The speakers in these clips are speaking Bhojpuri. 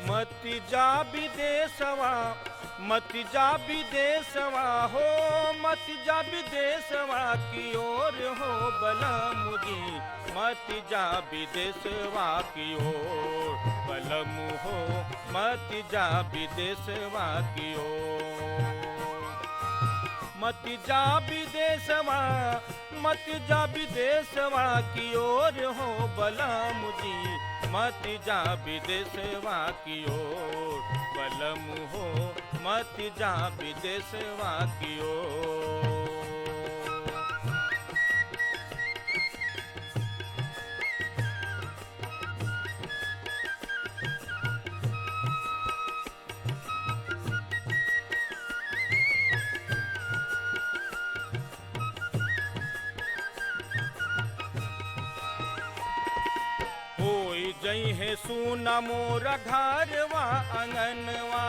मति जा विदेशवा, मति जा विदेशवा हो, मति जा विदेशवा की ओर हो बलमु जी, मति जा विदेशवा की ओर बलमु हो, मति जा विदेशवा की ओर। मति जा विदेशवा, मति जा विदेशवा की ओर हो बलमु जी, मति जा विदेशवा की ओर बलमु हो, मति जा विदेशवा की ओर। जई है सुना मोरा घरवा अंगनवा,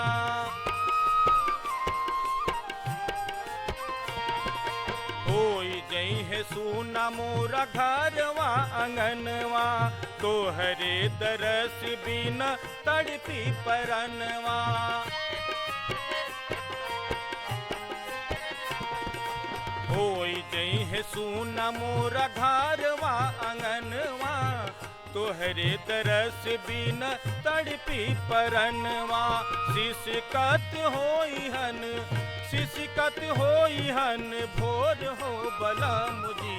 होई जई है सुना मोरा घरवा अंगनवा, तोहरे दरस बिना तड़पी परनवा। होई जई है सुना मोरा घरवा अंगनवा, तोहरे तरस बिन तड़पी परनवा। शिशकत होई हन, शिशकत होई हन भोर हो बलमु जी,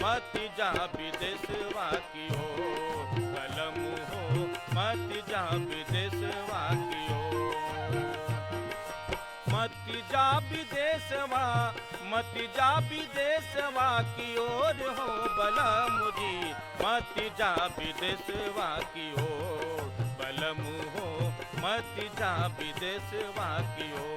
मति जा विदेशवा की ओर बलमु हो, मति जा विदेशवा की ओर। मति जा विदेशवा, मति जा विदेशवा की ओर हो बलमु जी, मति जा विदेशवा की ओर बलमु हो, मति जा विदेशवा की ओर।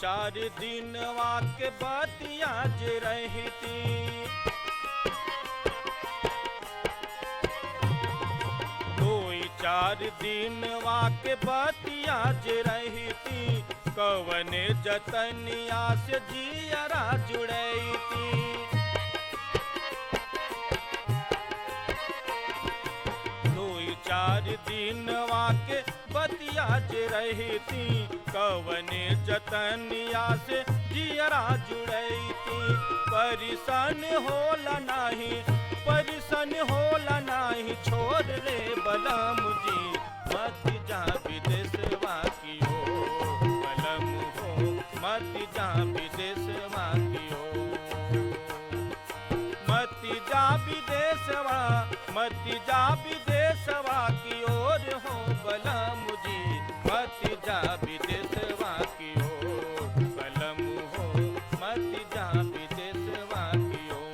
चार दिनवा के बतिया जे रहती, कोई चार दिनवा के बतिया जे रहती, कवने जतनिया से जियरा जुड़ैती। कोई चार दिनवा के बतिया जे रहती, कवने जतनिया से जियरा जुड़ैती। परिसन होला नाही, परिसन होला नाही, छोड़ रे बलमु जी, मति जा विदेशवा की ओर बलमु हो, मति जा विदेशवा की ओर। मति जा विदेशवा, मति जा विदेशवा की ओर हो बलमु जी, मति जा विदेशवा की ओर बलमु हो, मति जा विदेशवा की ओर।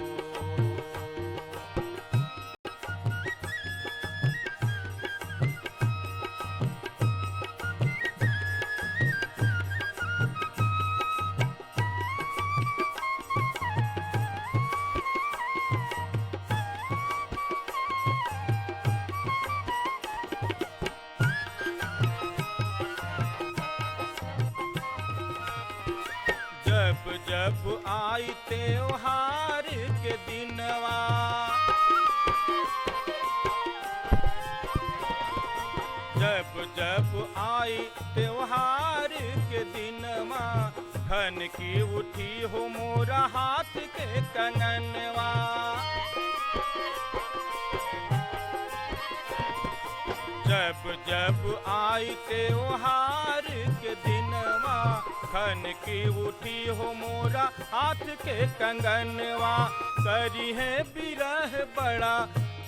जब जब आई त्योहार के दिनवा, जब जब आई त्योहार के दिनवा, धन की उठी हो मोरा हाथ के कंगनवा। जब जब आई त्योहार के दिनवा खन की उठी हो मोरा हाथ के कंगनवा करी है बिरह बड़ा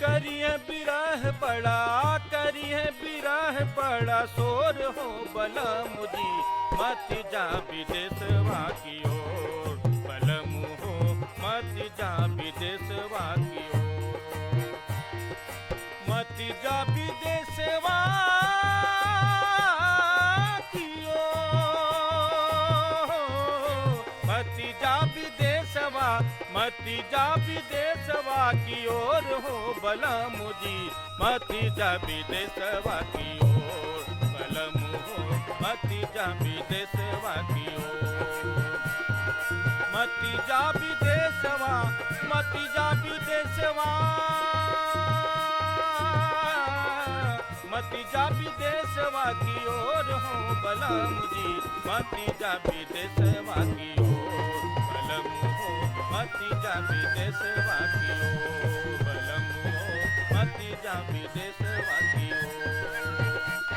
करी है बिरह बड़ा करी है बिरह बड़ा शोर हो बलम जी मत जा विदेशवा की ओर बलम हो मत जा विदेशवा की ओर मत जा विदेशवा की ओर मत जा विदेशवा मत जा विदेशवा की ओर हो बलम जी मत जा विदेशवा की ओर बलम हो मत जा विदेशवा की ओर मत जा विदेशवा मत जा विदेशवा मत जा विदेशवा की ओर हो बलम जी मत जा विदेशवा की ओर बलम हो मत जा विदेशवा की ओर बलम हो मत जा विदेशवा की ओर